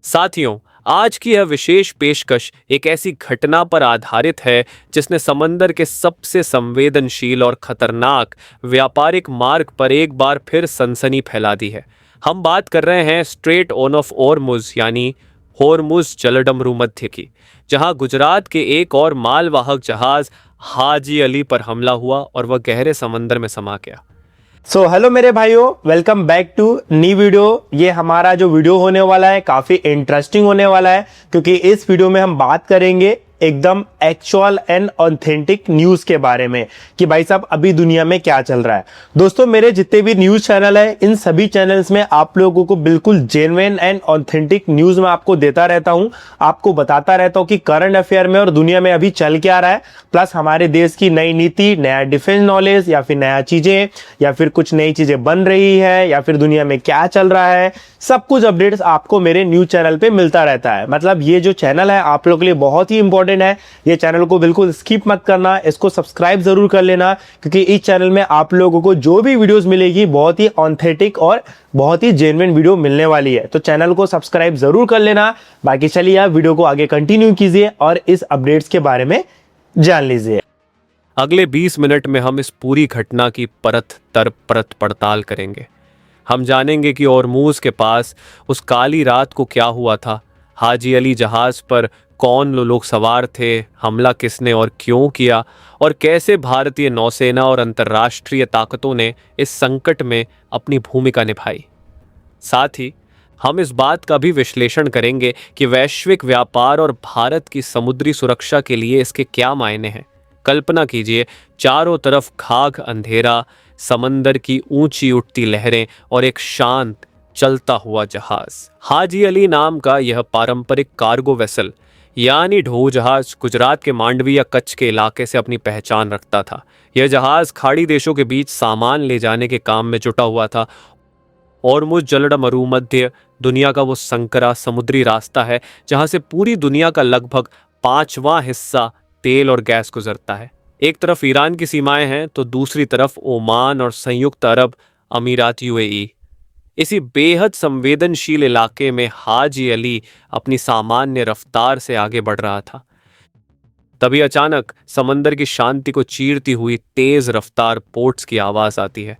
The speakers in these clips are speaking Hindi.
साथियों, आज की यह विशेष पेशकश एक ऐसी घटना पर आधारित है जिसने समंदर के सबसे संवेदनशील और खतरनाक व्यापारिक मार्ग पर एक बार फिर सनसनी फैला दी है। हम बात कर रहे हैं स्ट्रेट ऑफ ओरमुज यानी होर्मुज जलडमरू मध्य की, जहां गुजरात के एक और मालवाहक जहाज हाजी अली पर हमला हुआ और वह गहरे समंदर में समा गया। हेलो मेरे भाइयों, welcome back to new video. ये हमारा जो वीडियो होने वाला है काफी इंटरेस्टिंग होने वाला है, क्योंकि इस वीडियो में हम बात करेंगे एकदम एक्चुअल एंड ऑथेंटिक न्यूज के बारे में कि भाई साहब अभी दुनिया में क्या चल रहा है। दोस्तों, मेरे जितने भी न्यूज चैनल है इन सभी चैनल्स में आप लोगों को बिल्कुल जेन्युइन एंड ऑथेंटिक न्यूज में आपको देता रहता हूं, आपको बताता रहता हूं कि करंट अफेयर में और दुनिया में अभी चल क्या रहा है, प्लस हमारे देश की नई नीति, नया डिफेंस नॉलेज या फिर नया चीजें या फिर कुछ नई चीजें बन रही है या फिर दुनिया में क्या चल रहा है, सब कुछ अपडेट्स आपको मेरे न्यूज चैनल पे मिलता रहता है। मतलब ये जो चैनल है आप लोगों के लिए बहुत ही इंपॉर्टेंट है। ये चैनल को बिल्कुल स्किप मत करना, इसको सब्सक्राइब जरूर कर लेना, क्योंकि इस चैनल में आप लोगों को जो भी वीडियोस मिलेगी बहुत ही ऑथेंटिक और बहुत ही जेन्युइन वीडियो मिलने वाली है। तो चैनल को सब्सक्राइब जरूर कर लेना। बाकी चलिए आप वीडियो को आगे कंटिन्यू कीजिए और इस अपडेट्स के बारे में जान लीजिए। अगले 20 मिनट में हम इस पूरी घटना की परत दर परत पड़ताल करेंगे। हम जानेंगे कि ओरमुज के पास उस काली रात को क्या हुआ था, हाजी अली जहाज पर कौन लोग सवार थे, हमला किसने और क्यों किया, और कैसे भारतीय नौसेना और अंतर्राष्ट्रीय ताकतों ने इस संकट में अपनी भूमिका निभाई। साथ ही हम इस बात का भी विश्लेषण करेंगे कि वैश्विक व्यापार और भारत की समुद्री सुरक्षा के लिए इसके क्या मायने हैं। कल्पना कीजिए, चारों तरफ घाघ अंधेरा, समंदर की ऊंची उठती लहरें और एक शांत चलता हुआ जहाज। हाजी अली नाम का यह पारंपरिक कार्गो वेसल यानी ढो जहाज गुजरात के मांडवी या कच्छ के इलाके से अपनी पहचान रखता था। यह जहाज खाड़ी देशों के बीच सामान ले जाने के काम में जुटा हुआ था। ओरमुज जलडमरू मध्य दुनिया का वो संकरा समुद्री रास्ता है जहां से पूरी दुनिया का लगभग 5वां हिस्सा तेल और गैस गुजरता है। एक तरफ ईरान की सीमाएं हैं तो दूसरी तरफ ओमान और संयुक्त अरब अमीरात यूएई। इसी बेहद संवेदनशील इलाके में हाजी अली अपनी सामान्य रफ्तार से आगे बढ़ रहा था। तभी अचानक समंदर की शांति को चीरती हुई तेज रफ्तार बोट्स की आवाज आती है।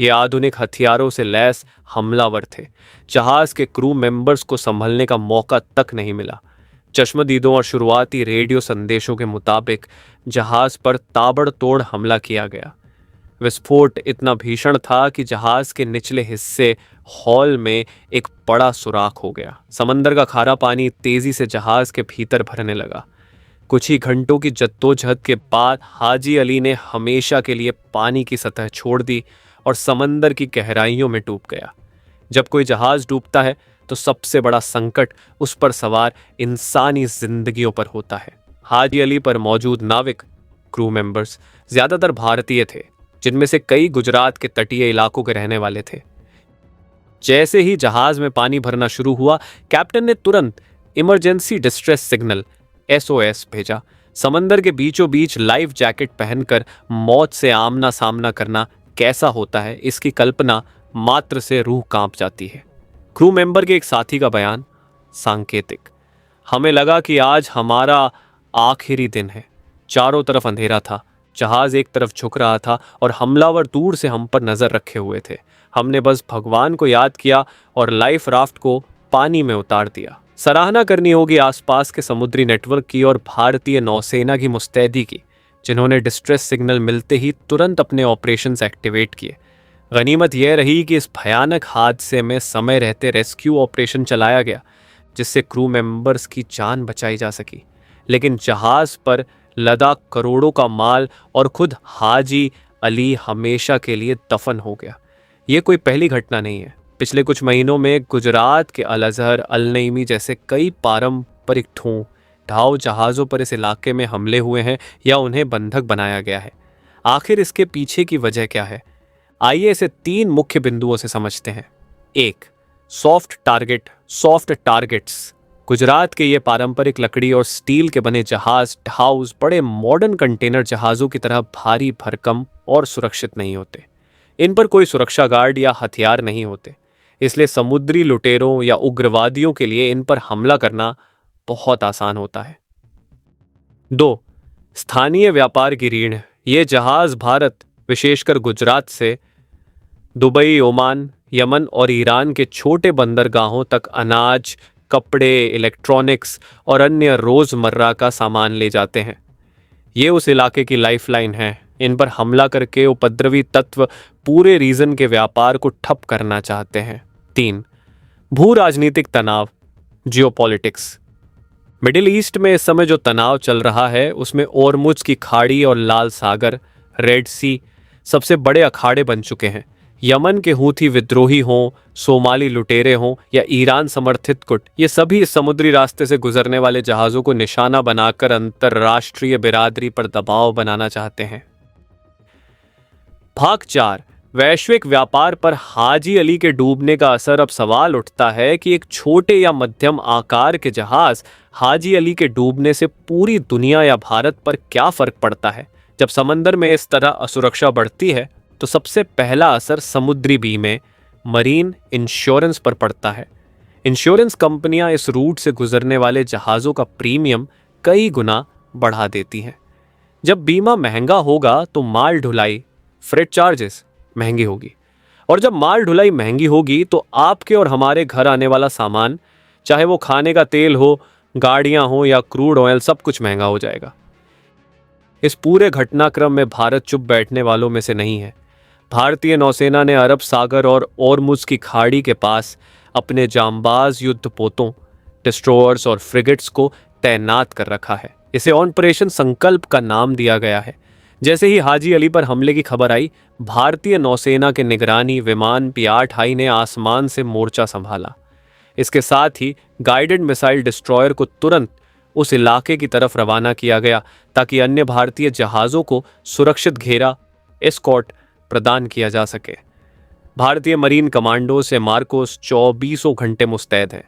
ये आधुनिक हथियारों से लैस हमलावर थे। जहाज के क्रू मेंबर्स को संभलने का मौका तक नहीं मिला। चश्मदीदों और शुरुआती रेडियो संदेशों के मुताबिक जहाज पर ताबड़तोड़ हमला किया गया। विस्फोट इतना भीषण था कि जहाज के निचले हिस्से हॉल में एक बड़ा सुराख हो गया। समंदर का खारा पानी तेजी से जहाज के भीतर भरने लगा। कुछ ही घंटों की जद्दोजहद के बाद हाजी अली ने हमेशा के लिए पानी की सतह छोड़ दी और समंदर की गहराइयों में डूब गया। जब कोई जहाज डूबता है तो सबसे बड़ा संकट उस पर सवार इंसानी जिंदगियों पर होता है। हाजी अली पर मौजूद नाविक क्रू मेंबर्स ज्यादातर भारतीय थे, जिनमें से कई गुजरात के तटीय इलाकों के रहने वाले थे। जैसे ही जहाज में पानी भरना शुरू हुआ, कैप्टन ने तुरंत इमरजेंसी डिस्ट्रेस सिग्नल SOS भेजा। समंदर के बीचों बीच लाइफ जैकेट पहनकर मौत से आमना सामना करना कैसा होता है, इसकी कल्पना मात्र से रूह कांप जाती है। क्रू मेंबर के एक साथी का बयान सांकेतिक। हमें लगा कि आज हमारा आखिरी दिन है। चारों तरफ अंधेरा था, जहाज एक तरफ झुक रहा था और हमलावर दूर से हम पर नजर रखे हुए थे। हमने बस भगवान को याद किया और लाइफ राफ्ट को पानी में उतार दिया। सराहना करनी होगी आसपास के समुद्री नेटवर्क की और भारतीय नौसेना की मुस्तैदी की, जिन्होंने डिस्ट्रेस सिग्नल मिलते ही तुरंत अपने ऑपरेशंस एक्टिवेट किए। गनीमत यह रही कि इस भयानक हादसे में समय रहते रेस्क्यू ऑपरेशन चलाया गया, जिससे क्रू मेंबर्स की जान बचाई जा सकी। लेकिन जहाज पर लदा करोड़ों का माल और खुद हाजी अली हमेशा के लिए दफन हो गया। ये कोई पहली घटना नहीं है। पिछले कुछ महीनों में गुजरात के अल अजहर, अल नईमी जैसे कई पारंपरिक ढाव जहाज़ों पर इस इलाके में हमले हुए हैं या उन्हें बंधक बनाया गया है। आखिर इसके पीछे की वजह क्या है? आइए इसे 3 मुख्य बिंदुओं से समझते हैं। 1. Soft targets. गुजरात के ये पारंपरिक लकड़ी और स्टील के बने जहाज ढाउस बड़े मॉडर्न कंटेनर जहाज़ों की तरह भारी भरकम और सुरक्षित नहीं होते। इन पर कोई सुरक्षा गार्ड या हथियार नहीं होते। इसलिए समुद्री लुटेरों या उग्रवादियों के लिए इन पर हमला करना बहुत आसान होता है। 2. स्थानीय व्यापार की रीढ़। ये जहाज भारत, विशेषकर गुजरात से दुबई, ओमान, यमन और ईरान के छोटे बंदरगाहों तक अनाज, कपड़े, इलेक्ट्रॉनिक्स और अन्य रोजमर्रा का सामान ले जाते हैं। ये उस इलाके की लाइफलाइन है। इन पर हमला करके उपद्रवी तत्व पूरे रीजन के व्यापार को ठप करना चाहते हैं। 3. भू राजनीतिक तनाव, जियोपॉलिटिक्स। मिडिल ईस्ट में इस समय जो तनाव चल रहा है उसमें ओरमुज की खाड़ी और लाल सागर, रेड सी सबसे बड़े अखाड़े बन चुके हैं। यमन के हूथी विद्रोही हों, सोमाली लुटेरे हों या ईरान समर्थित गुट, ये सभी इस समुद्री रास्ते से गुजरने वाले जहाज़ों को निशाना बनाकर अंतर्राष्ट्रीय बिरादरी पर दबाव बनाना चाहते हैं। भाग 4, वैश्विक व्यापार पर हाजी अली के डूबने का असर। अब सवाल उठता है कि एक छोटे या मध्यम आकार के जहाज हाजी अली के डूबने से पूरी दुनिया या भारत पर क्या फर्क पड़ता है। जब समंदर में इस तरह असुरक्षा बढ़ती है तो सबसे पहला असर समुद्री बीमे, मरीन इंश्योरेंस पर पड़ता है। इंश्योरेंस कंपनियां इस रूट से गुजरने वाले जहाज़ों का प्रीमियम कई गुना बढ़ा देती हैं। जब बीमा महंगा होगा तो माल ढुलाई, फ्रेट चार्जेस महंगी होगी, और जब माल ढुलाई महंगी होगी तो आपके और हमारे घर आने वाला सामान, चाहे वो खाने का तेल हो, गाड़ियां हो या क्रूड ऑयल, सब कुछ महंगा हो जाएगा। इस पूरे घटनाक्रम में भारत चुप बैठने वालों में से नहीं है। भारतीय नौसेना ने अरब सागर और ओरमुज की खाड़ी के पास अपने जांबाज युद्धपोतों, डिस्ट्रॉयर्स और फ्रिगेट्स को तैनात कर रखा है। इसे ऑपरेशन संकल्प का नाम दिया गया है। जैसे ही हाजी अली पर हमले की खबर आई, भारतीय नौसेना के निगरानी विमान P-8I ने आसमान से मोर्चा संभाला। इसके साथ ही गाइडेड मिसाइल डिस्ट्रॉयर को तुरंत उस इलाके की तरफ रवाना किया गया ताकि अन्य भारतीय जहाज़ों को सुरक्षित घेरा, एस्कॉर्ट प्रदान किया जा सके। भारतीय मरीन कमांडो से मार्कोस 24 घंटे मुस्तैद हैं।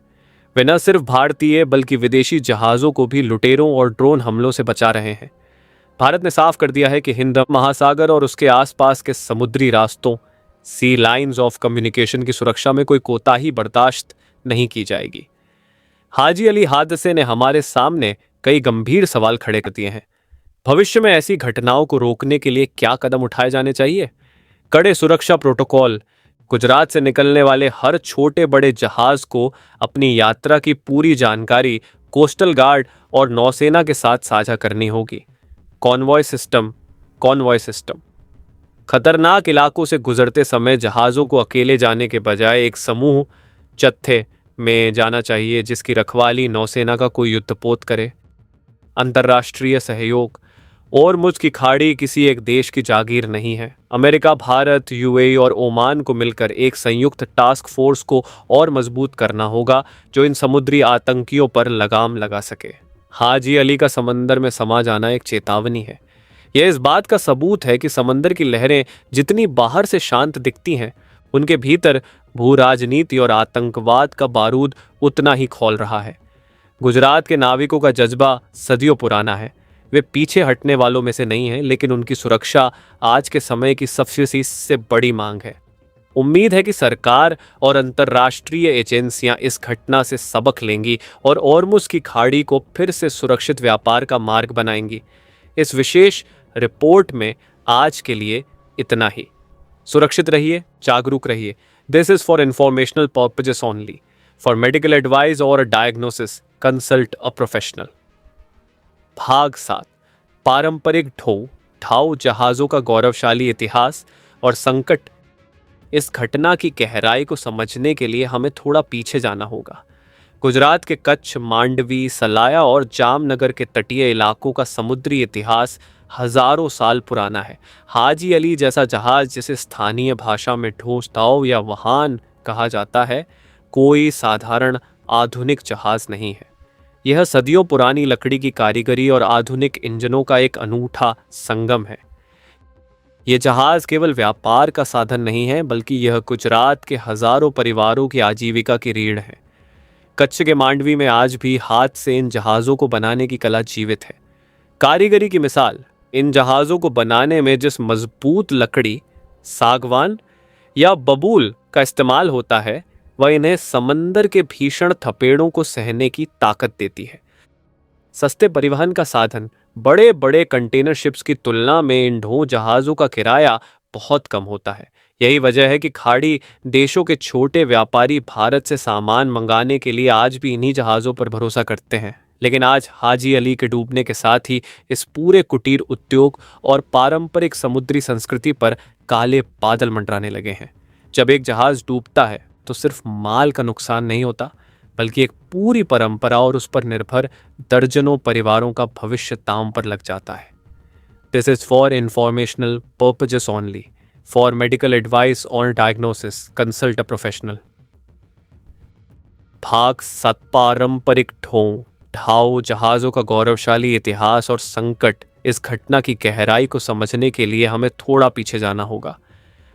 वे न सिर्फ भारतीय बल्कि विदेशी जहाज़ों को भी लुटेरों और ड्रोन हमलों से बचा रहे हैं। भारत ने साफ कर दिया है कि हिंद महासागर और उसके आसपास के समुद्री रास्तों, सी लाइंस ऑफ कम्युनिकेशन की सुरक्षा में कोई कोताही बर्दाश्त नहीं की जाएगी। हाजी अली हादसे ने हमारे सामने कई गंभीर सवाल खड़े कर दिए हैं। भविष्य में ऐसी घटनाओं को रोकने के लिए क्या कदम उठाए जाने चाहिए? कड़े सुरक्षा प्रोटोकॉल, गुजरात से निकलने वाले हर छोटे बड़े जहाज को अपनी यात्रा की पूरी जानकारी कोस्टल गार्ड और नौसेना के साथ साझा करनी होगी। कॉन्वॉय सिस्टम, खतरनाक इलाकों से गुजरते समय जहाज़ों को अकेले जाने के बजाय एक समूह जत्थे में जाना चाहिए जिसकी रखवाली नौसेना का कोई युद्धपोत करे। अंतर्राष्ट्रीय सहयोग, ओरमुज की खाड़ी किसी एक देश की जागीर नहीं है। अमेरिका, भारत, UAE और ओमान को मिलकर एक संयुक्त टास्क फोर्स को और मजबूत करना होगा जो इन समुद्री आतंकियों पर लगाम लगा सके। हाजी अली का समंदर में समा जाना एक चेतावनी है। यह इस बात का सबूत है कि समंदर की लहरें जितनी बाहर से शांत दिखती हैं, उनके भीतर भू राजनीति और आतंकवाद का बारूद उतना ही खौल रहा है। गुजरात के नाविकों का जज्बा सदियों पुराना है। वे पीछे हटने वालों में से नहीं हैं, लेकिन उनकी सुरक्षा आज के समय की सबसे बड़ी मांग है। उम्मीद है कि सरकार और अंतर्राष्ट्रीय एजेंसियां इस घटना से सबक लेंगी और ओरमुज की खाड़ी को फिर से सुरक्षित व्यापार का मार्ग बनाएंगी। इस विशेष रिपोर्ट में आज के लिए इतना ही। सुरक्षित रहिए, जागरूक रहिए। This is for informational purposes only. For medical advice और डायग्नोसिस कंसल्ट अ प्रोफेशनल। भाग 7, पारंपरिक ढाऊ जहाज़ों का गौरवशाली इतिहास और संकट। इस घटना की गहराई को समझने के लिए हमें थोड़ा पीछे जाना होगा। गुजरात के कच्छ, मांडवी, सलाया और जामनगर के तटीय इलाकों का समुद्री इतिहास हजारों साल पुराना है। हाजी अली जैसा जहाज, जिसे स्थानीय भाषा में ढोस्ताव या वहान कहा जाता है, कोई साधारण आधुनिक जहाज नहीं है। यह सदियों पुरानी लकड़ी की कारीगरी और आधुनिक इंजनों का एक अनूठा संगम है। यह जहाज केवल व्यापार का साधन नहीं है, बल्कि यह गुजरात के हजारों परिवारों की आजीविका की रीढ़ है। कच्छ के मांडवी में आज भी हाथ से इन जहाज़ों को बनाने की कला जीवित है। कारीगरी की मिसाल, इन जहाज़ों को बनाने में जिस मजबूत लकड़ी, सागवान या बबूल का इस्तेमाल होता है, वह इन्हें समंदर के भीषण थपेड़ों को सहने की ताकत देती है। सस्ते परिवहन का साधन, बड़े बड़े कंटेनर शिप्स की तुलना में इन ढो जहाज़ों का किराया बहुत कम होता है। यही वजह है कि खाड़ी देशों के छोटे व्यापारी भारत से सामान मंगाने के लिए आज भी इन्हीं जहाज़ों पर भरोसा करते हैं। लेकिन आज हाजी अली के डूबने के साथ ही इस पूरे कुटीर उद्योग और पारंपरिक समुद्री संस्कृति पर काले बादल मंडराने लगे हैं। जब एक जहाज़ डूबता है तो सिर्फ माल का नुकसान नहीं होता, बल्कि एक पूरी परंपरा और उस पर निर्भर दर्जनों परिवारों का भविष्य दांव पर लग जाता है। This is for informational purposes only. For medical advice और डायग्नोसिस कंसल्ट अ प्रोफेशनल। भाग 7, पारंपरिक ढाओ जहाज़ों का गौरवशाली इतिहास और संकट। इस घटना की गहराई को समझने के लिए हमें थोड़ा पीछे जाना होगा।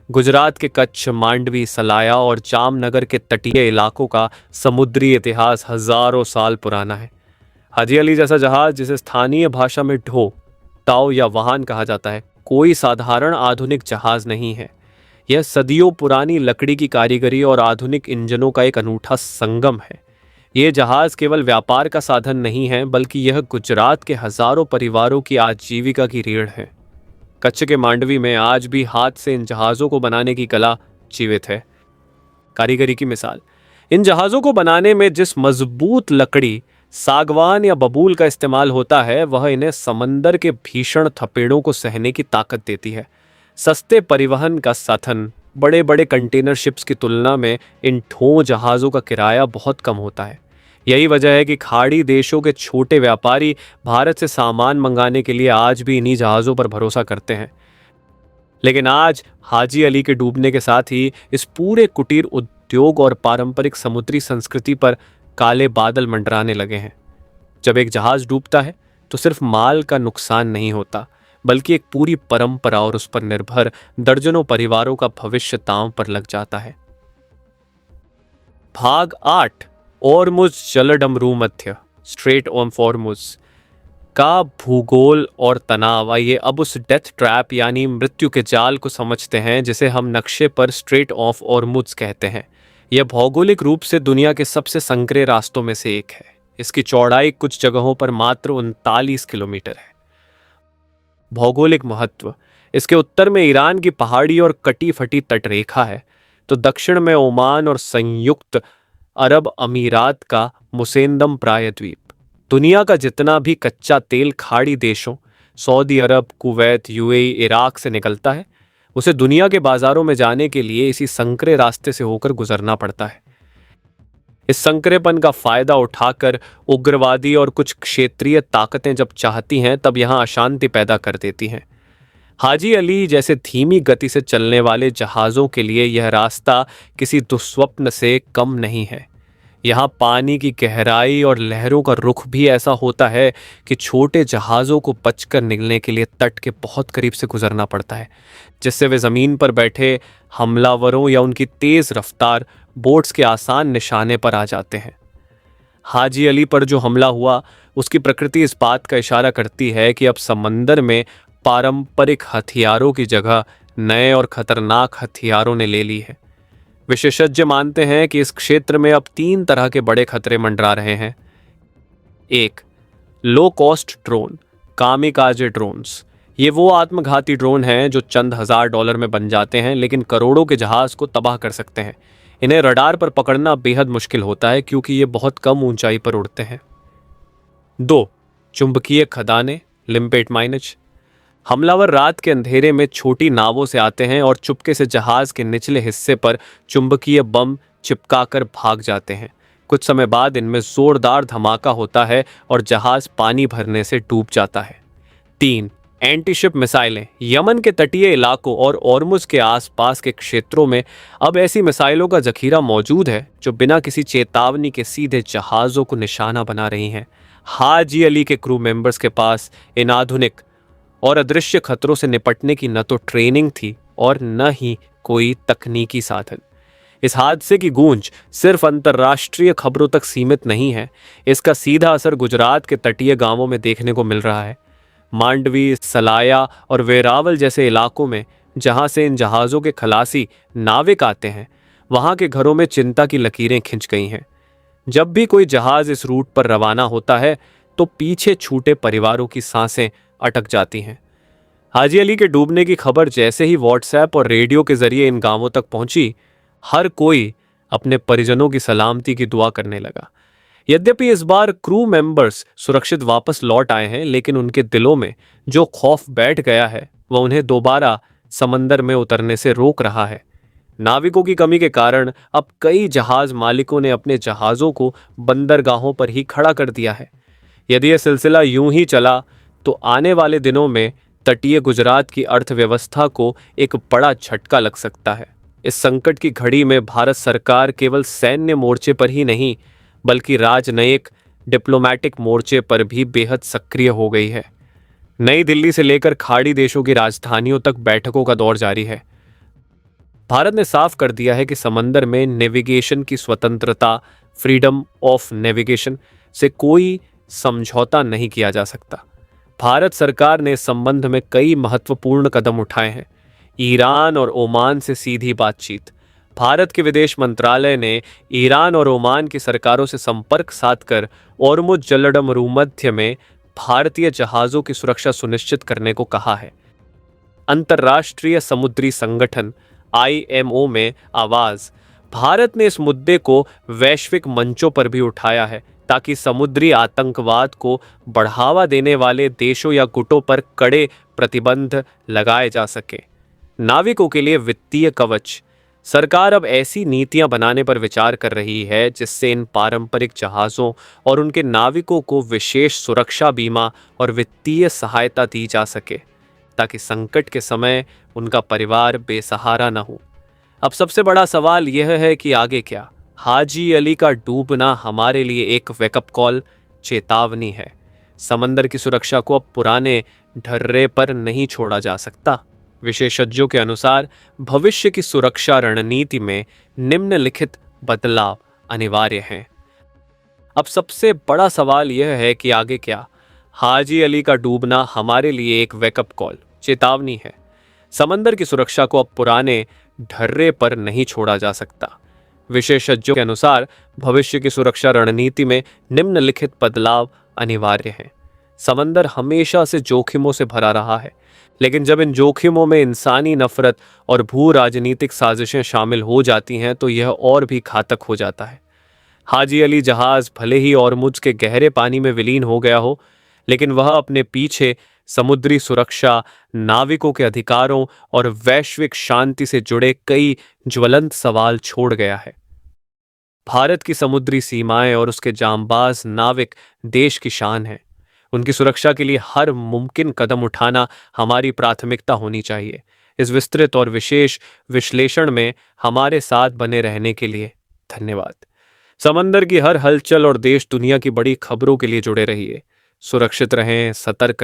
गुजरात के कच्छ, मांडवी, सलाया और जामनगर के तटीय इलाकों का समुद्री इतिहास हजारों साल पुराना है। हाजी अली जैसा जहाज, जिसे स्थानीय भाषा में ढो, ताओ या वाहन कहा जाता है, कोई साधारण आधुनिक जहाज नहीं है। यह सदियों पुरानी लकड़ी की कारीगरी और आधुनिक इंजनों का एक अनूठा संगम है। ये जहाज केवल व्यापार का साधन नहीं है, बल्कि यह गुजरात के हजारों परिवारों की आजीविका की रीढ़ है। कच्छ के मांडवी में आज भी हाथ से इन जहाज़ों को बनाने की कला जीवित है। कारीगरी की मिसाल, इन जहाज़ों को बनाने में जिस मजबूत लकड़ी, सागवान या बबूल का इस्तेमाल होता है, वह इन्हें समंदर के भीषण थपेड़ों को सहने की ताकत देती है। सस्ते परिवहन का साधन, बड़े बड़े कंटेनर शिप्स की तुलना में इन ठो जहाज़ों का किराया बहुत कम होता है। यही वजह है कि खाड़ी देशों के छोटे व्यापारी भारत से सामान मंगाने के लिए आज भी इन्हीं जहाज़ों पर भरोसा करते हैं। लेकिन आज हाजी अली के डूबने के साथ ही इस पूरे कुटीर उद्योग और पारंपरिक समुद्री संस्कृति पर काले बादल मंडराने लगे हैं। जब एक जहाज़ डूबता है तो सिर्फ माल का नुकसान नहीं होता, बल्कि एक पूरी परंपरा और उस पर निर्भर दर्जनों परिवारों का भविष्य दांव पर लग जाता है। भाग 8, ओरमुज जलडमरू मध्य, स्ट्रेट ऑफ हॉर्मुज का भूगोल और तनाव। आइए अब उस डेथ ट्रैप यानी मृत्यु के जाल को समझते हैं, जिसे हम नक्शे पर स्ट्रेट ऑफ हॉर्मुज कहते हैं। यह भौगोलिक रूप से दुनिया के सबसे संकरे रास्तों में से एक है। इसकी चौड़ाई कुछ जगहों पर मात्र 39 किलोमीटर है। भौगोलिक महत्व, इसके उत्तर में ईरान की पहाड़ी और कटी फटी तटरेखा है, तो दक्षिण में ओमान और संयुक्त अरब अमीरात का मुसेंदम प्रायद्वीप। दुनिया का जितना भी कच्चा तेल खाड़ी देशों सऊदी अरब, कुवैत, यूएई, इराक से निकलता है, उसे दुनिया के बाजारों में जाने के लिए इसी संकरे रास्ते से होकर गुजरना पड़ता है। इस संकरेपन का फायदा उठाकर उग्रवादी और कुछ क्षेत्रीय ताकतें जब चाहती हैं, तब यहां अशांति पैदा कर देती हैं। हाजी अली जैसे धीमी गति से चलने वाले जहाज़ों के लिए यह रास्ता किसी दुस्वप्न से कम नहीं है। यहाँ पानी की गहराई और लहरों का रुख भी ऐसा होता है कि छोटे जहाज़ों को बचकर निकलने के लिए तट के बहुत करीब से गुजरना पड़ता है, जिससे वे ज़मीन पर बैठे हमलावरों या उनकी तेज़ रफ्तार बोट्स के आसान निशाने पर आ जाते हैं। हाजी अली पर जो हमला हुआ, उसकी प्रकृति इस बात का इशारा करती है कि अब समंदर में पारंपरिक हथियारों की जगह नए और खतरनाक हथियारों ने ले ली है। विशेषज्ञ मानते हैं कि इस क्षेत्र में अब 3 तरह के बड़े खतरे मंडरा रहे हैं। 1, low cost drone, kamikaze drones. ये वो आत्मघाती ड्रोन हैं जो चंद हजार डॉलर में बन जाते हैं, लेकिन करोड़ों के जहाज को तबाह कर सकते हैं। इन्हें रडार पर पकड़ना बेहद मुश्किल होता है, क्योंकि ये बहुत कम ऊंचाई पर उड़ते हैं। 2, चुंबकीय खदानें, लिम्पेट माइनज। हमलावर रात के अंधेरे में छोटी नावों से आते हैं और चुपके से जहाज के निचले हिस्से पर चुंबकीय बम चिपकाकर भाग जाते हैं। कुछ समय बाद इनमें जोरदार धमाका होता है और जहाज पानी भरने से डूब जाता है। 3, एंटीशिप मिसाइलें। यमन के तटीय इलाकों और ओरमुज के आसपास के क्षेत्रों में अब ऐसी मिसाइलों का जखीरा मौजूद है जो बिना किसी चेतावनी के सीधे जहाज़ों को निशाना बना रही हैं। हाजी अली के क्रू मेंबर्स के पास इन आधुनिक और अदृश्य खतरों से निपटने की न तो ट्रेनिंग थी और न ही कोई तकनीकी साधन। इस हादसे की गूंज सिर्फ अंतर्राष्ट्रीय खबरों तक सीमित नहीं है, इसका सीधा असर गुजरात के तटीय गांवों में देखने को मिल रहा है। मांडवी, सलाया और वेरावल जैसे इलाकों में, जहां से इन जहाज़ों के खलासी नाविक आते हैं, वहां के घरों में चिंता की लकीरें खिंच गई हैं। जब भी कोई जहाज इस रूट पर रवाना होता है तो पीछे छूटे परिवारों की सांसें अटक जाती हैं। हाजी अली के डूबने की खबर जैसे ही व्हाट्सएप और रेडियो के जरिए इन गांवों तक पहुंची, हर कोई अपने परिजनों की सलामती की दुआ करने लगा। यद्यपि इस बार क्रू मेंबर्स सुरक्षित वापस लौट आए हैं, लेकिन उनके दिलों में जो खौफ बैठ गया है वह उन्हें दोबारा समंदर में उतरने से रोक रहा है। नाविकों की कमी के कारण अब कई जहाज मालिकों ने अपने जहाज़ों को बंदरगाहों पर ही खड़ा कर दिया है। यदि यह सिलसिला यूं ही चला तो आने वाले दिनों में तटीय गुजरात की अर्थव्यवस्था को एक बड़ा झटका लग सकता है। इस संकट की घड़ी में भारत सरकार केवल सैन्य मोर्चे पर ही नहीं बल्कि राजनयिक डिप्लोमैटिक मोर्चे पर भी बेहद सक्रिय हो गई है। नई दिल्ली से लेकर खाड़ी देशों की राजधानियों तक बैठकों का दौर जारी है। भारत ने साफ कर दिया है कि समंदर में नेविगेशन की स्वतंत्रता, फ्रीडम ऑफ नेविगेशन से कोई समझौता नहीं किया जा सकता। भारत सरकार ने इस संबंध में कई महत्वपूर्ण कदम उठाए हैं। ईरान और ओमान से सीधी बातचीत। भारत के विदेश मंत्रालय ने ईरान और ओमान की सरकारों से संपर्क साधकर ओरमुज जलडमरूमध्य में भारतीय जहाजों की सुरक्षा सुनिश्चित करने को कहा है। अंतर्राष्ट्रीय समुद्री संगठन IMO में आवाज। भारत ने इस मुद्दे को वैश्विक मंचों पर भी उठाया है ताकि समुद्री आतंकवाद को बढ़ावा देने वाले देशों या गुटों पर कड़े प्रतिबंध लगाए जा सके। नाविकों के लिए वित्तीय कवच। सरकार अब ऐसी नीतियां बनाने पर विचार कर रही है जिससे इन पारंपरिक जहाज़ों और उनके नाविकों को विशेष सुरक्षा बीमा और वित्तीय सहायता दी जा सके ताकि संकट के समय उनका परिवार बेसहारा न हो। अब सबसे बड़ा सवाल यह है कि आगे क्या? हाजी अली का डूबना हमारे लिए एक वेकअप कॉल, चेतावनी है। समंदर की सुरक्षा को अब पुराने ढर्रे पर नहीं छोड़ा जा सकता। विशेषज्ञों के अनुसार भविष्य की सुरक्षा रणनीति में निम्नलिखित बदलाव अनिवार्य हैं। अब सबसे बड़ा सवाल यह है कि आगे क्या? हाजी अली का डूबना हमारे लिए एक वेकअप कॉल, चेतावनी है। समंदर की सुरक्षा को अब पुराने ढर्रे पर नहीं छोड़ा जा सकता। विशेषज्ञों के अनुसार भविष्य की सुरक्षा रणनीति में निम्नलिखित बदलाव अनिवार्य हैं। समंदर हमेशा से जोखिमों से भरा रहा है, लेकिन जब इन जोखिमों में इंसानी नफरत और भू राजनीतिक साजिशें शामिल हो जाती हैं तो यह और भी घातक हो जाता है। हाजी अली जहाज भले ही ओरमुज के गहरे पानी में विलीन हो गया हो, लेकिन वह अपने पीछे समुद्री सुरक्षा, नाविकों के अधिकारों और वैश्विक शांति से जुड़े कई ज्वलंत सवाल छोड़ गया है। भारत की समुद्री सीमाएं और उसके जांबाज नाविक देश की शान है। उनकी सुरक्षा के लिए हर मुमकिन कदम उठाना हमारी प्राथमिकता होनी चाहिए। इस विस्तृत और विशेष विश्लेषण में हमारे साथ बने रहने के लिए धन्यवाद। समंदर की हर हलचल और देश दुनिया की बड़ी खबरों के लिए जुड़े रहिए। सुरक्षित रहें, सतर्क